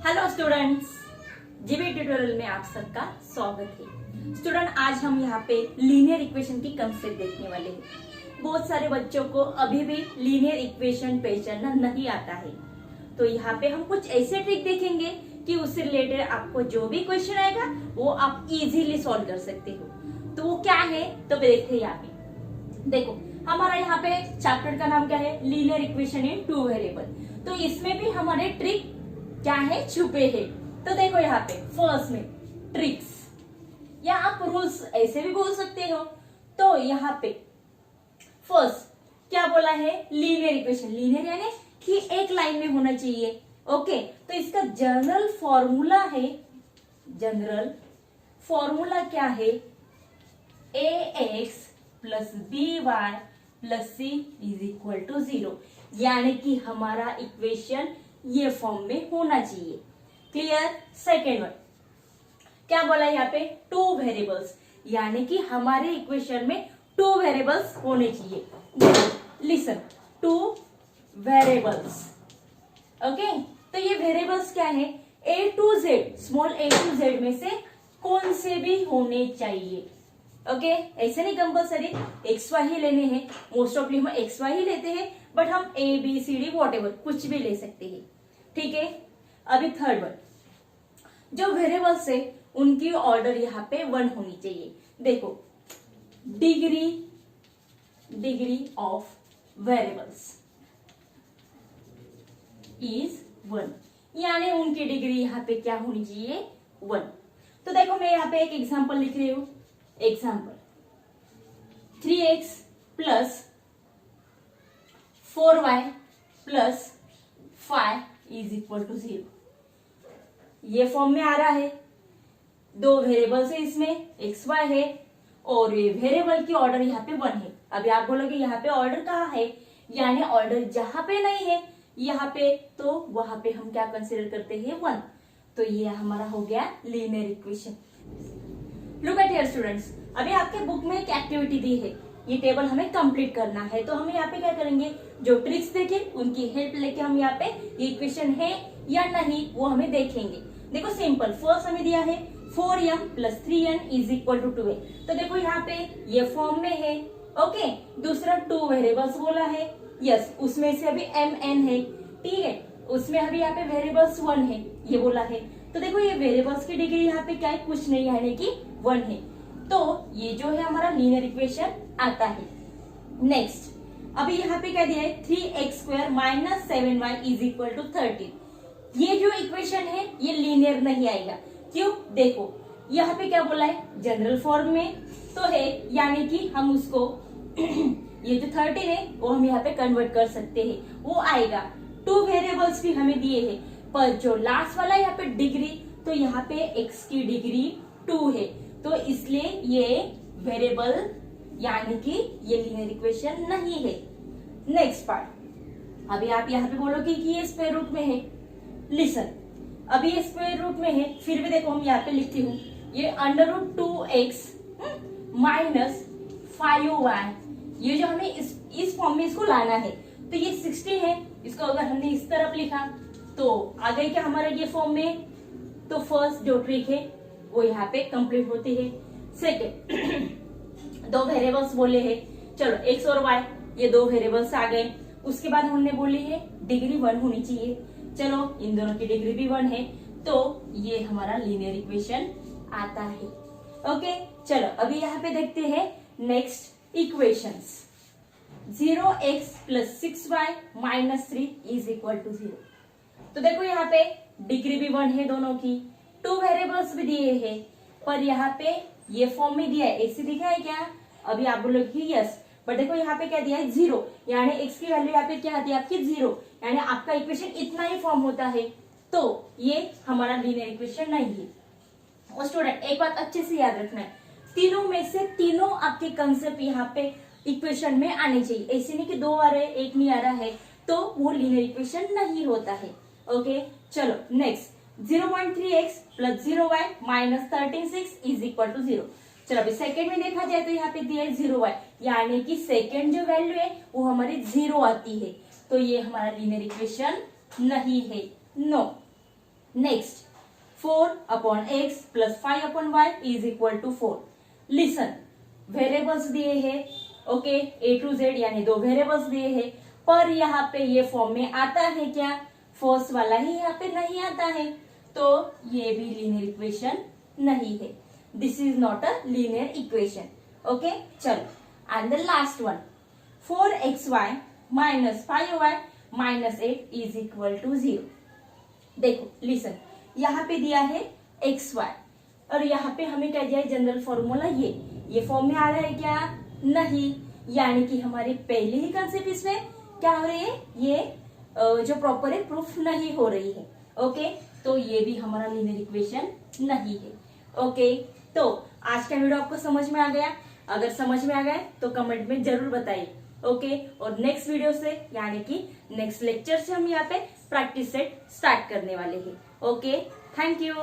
Hello students, GB tutorial में आप सबका स्वागत है। स्टूडेंट, आज हम यहाँ पे लीनियर इक्वेशन की कंसेप्ट देखने वाले हैं। बहुत सारे बच्चों को अभी भी लीनियर इक्वेशन पहचानना नहीं आता है, तो यहाँ पे हम कुछ ऐसे ट्रिक देखेंगे कि उससे रिलेटेड आपको जो भी क्वेश्चन आएगा वो आप इजीली सॉल्व कर सकते हो। तो वो क्या है तो देखते हैं। यहाँ पे देखो, हमारा यहाँ पे चैप्टर का नाम क्या है, linear equation in two variable. तो इसमें भी हमारे ट्रिक क्या है, छुपे हैं। तो देखो यहाँ पे फर्स्ट में ट्रिक्स या आप रूल्स ऐसे भी बोल सकते हो। तो यहाँ पे फर्स्ट क्या बोला है, लीनियर इक्वेशन। लीनियर यानी कि एक लाइन में होना चाहिए। ओके, तो इसका जनरल फॉर्मूला है, जनरल फॉर्मूला क्या है, ax plus B Y plus C is equal to 0। यानी कि हमारा इक्वेशन ये फॉर्म में होना चाहिए। क्लियर। सेकेंड वन क्या बोला यहाँ पे, टू वेरिएबल्स, यानी कि हमारे इक्वेशन में टू वेरिएबल्स होने चाहिए। Listen, two variables. ओके, तो ये वेरिएबल्स क्या है, A to Z, small A to Z में से कौन से भी होने चाहिए। ओके, ऐसे नहीं कंपल्सरी एक्स वाई ही लेने हैं। मोस्ट ऑफली हम एक्स वाई ही लेते हैं, बट हम A B C D whatever कुछ भी ले सकते हैं। ठीक है। अभी थर्ड वन, जो वेरिएबल्स है उनकी ऑर्डर यहाँ पे 1 होनी चाहिए। देखो, डिग्री ऑफ वेरिएबल्स इज 1, यानी उनकी डिग्री यहाँ पे क्या होनी चाहिए, 1। तो देखो, मैं यहाँ पे एक एग्जांपल लिख रही हूं। Example 3x plus 4y plus 5 is equal to 0। ये फॉर्म में आ रहा है। दो वेरिएबल्स है, इसमें x y है और ये वेरिएबल की ऑर्डर यहाँ पे 1 है। अभी आप बोलोगे यहाँ पे ऑर्डर कहाँ है, यानी ऑर्डर जहां पे नहीं है यहाँ पे, तो वहां पे हम क्या कंसीडर करते हैं, 1। तो ये हमारा हो गया linear equation. Look at here students, अभी आपके बुक में एक एक्टिविटी दी है, ये टेबल हमें कंप्लीट करना है। तो हम यहाँ पे क्या करेंगे, जो ट्रिक्स देखे उनकी हेल्प लेके हम यहाँ पे ये इक्वेशन है या नहीं वो हमें देखेंगे। देखो सिंपल, फर्स्ट हमें दिया है 4m plus 3n is equal to 2a। तो देखो यहाँ पे ये फॉर्म में है। ओके, दूसरा टू वेरिएबल्स बोला है, यस, उसमें से अभी mn है। ठीक है, उसमें अभी यहाँ पे वेरिएबल्स 1 है, ये बोला है। तो देखो, ये वेरिएबल्स की डिग्री यहाँ पे क्या है, कुछ नहीं है, यानी कि 1 है। तो ये जो है हमारा लीनियर इक्वेशन आता है। नेक्स्ट, अभी यहाँ पे क्या दिया है, 3x² minus 7y is equal to 13। ये जो इक्वेशन है ये लीनियर नहीं आएगा। क्यों, देखो यहाँ पे क्या बोला है, जनरल फॉर्म में तो है, यानी कि हम उसको ये जो 13 है वो हम यहाँ पे कन्वर्ट कर सकते हैं, वो आएगा। टू वेरिएबल्स भी हमें दिए हैं, पर जो लास्ट वाला यहाँ पे डिग्री, तो यहाँ पे x की डिग्री 2 है, तो इसलिए ये वेरिएबल यानी कि ये लीनियर इक्वेशन नहीं है। नेक्स्ट पार्ट, अभी आप यहाँ पे बोलोगे कि ये स्क्वायर रूट में है। लिसन, अभी ये स्क्वायर रूट में है, फिर भी देखो हम यहाँ पे लिखती हूँ, ये √2x माइनस 5y, ये जो हमें इस फॉर्म में इसको लाना है। तो ये 60 है, इसको अगर हमने इस तरफ लिखा तो आ गई क्या हमारा ये फॉर्म में। तो फर्स्ट जो ट्रिक है वो यहाँ पे कंप्लीट होती है। सेकेंड, दो वेरिएबल्स बोले हैं, चलो x और y, ये दो वेरिएबल्स आ गए। उसके बाद हमने बोली है डिग्री 1 होनी चाहिए, चलो इन दोनों की डिग्री भी 1 है, तो ये हमारा लीनियर इक्वेशन आता है। ओके, चलो अभी यहाँ पे देखते हैं next equations. 0x plus 6y minus 3 is equal to 0। तो देखो यहाँ पे डिग्री भी 1 है दोनों की, टू वेरिएबल्स भी दिए हैं, पर यहाँ पे ये फॉर्म में दिया है, ऐसे दिखा है क्या, अभी आप बोलोगे यस, बट देखो यहाँ पे क्या दिया है, 0, यानी x की वैल्यू यहाँ पे क्या आती है आपकी 0, यानी आपका इक्वेशन इतना ही फॉर्म होता है। तो ये हमारा लीनियर इक्वेशन नहीं है। और स्टूडेंट, एक बात अच्छे से याद रखना है, तीनों में से तीनों आपके कंसेप्ट यहाँ पे इक्वेशन में आने चाहिए। ऐसे नहीं कि 2 आ रहे एक नहीं आ रहा है, तो वो लीनियर इक्वेशन नहीं होता है। ओके, चलो next, 0.3x plus 0y minus 13.6 is equal to 0। चलो अभी सेकेंड में देखा जाए तो यहाँ पे दिया है 0y, यानी कि सेकेंड जो वैल्यू है वो हमारी 0 आती है, तो ये हमारा लीनियर इक्वेशन नहीं है, no. Next 4/x plus 5/y is equal to 4। Listen, variables दिए हैं, ओके, A to Z यानी 2 वेरिएबल्स दिए हैं, पर यहाँ पे ये फॉर्म में आता है क्या? फर्स्ट वाला ही यहाँ पे नहीं आता है, तो ये भी लीनियर इक्वेशन नहीं है। This is not a linear equation. Okay, चलो and the last one 4xy minus 5y minus 8 is equal to 0। देखो लिसन, यहाँ पे दिया है xy और यहाँ पे हमें क्या दिया है? जनरल फॉर्मूला ये फॉर्म में आ रहा है क्या? नहीं, यानी कि हमारी पहली ही कंसेप्ट इसमें क्या हो रही है? ये जो प्रॉपर है प्रूफ नहीं हो रही है। ओके, तो ये भी हमारा लीनियर इक्वेशन नहीं है। ओके, तो आज का वीडियो आपको समझ में आ गया? अगर समझ में आ गया तो कमेंट में जरूर बताइए। ओके, और नेक्स्ट वीडियो से यानी कि नेक्स्ट लेक्चर से हम यहाँ पे प्रैक्टिस सेट स्टार्ट करने वाले हैं। Okay, thank you.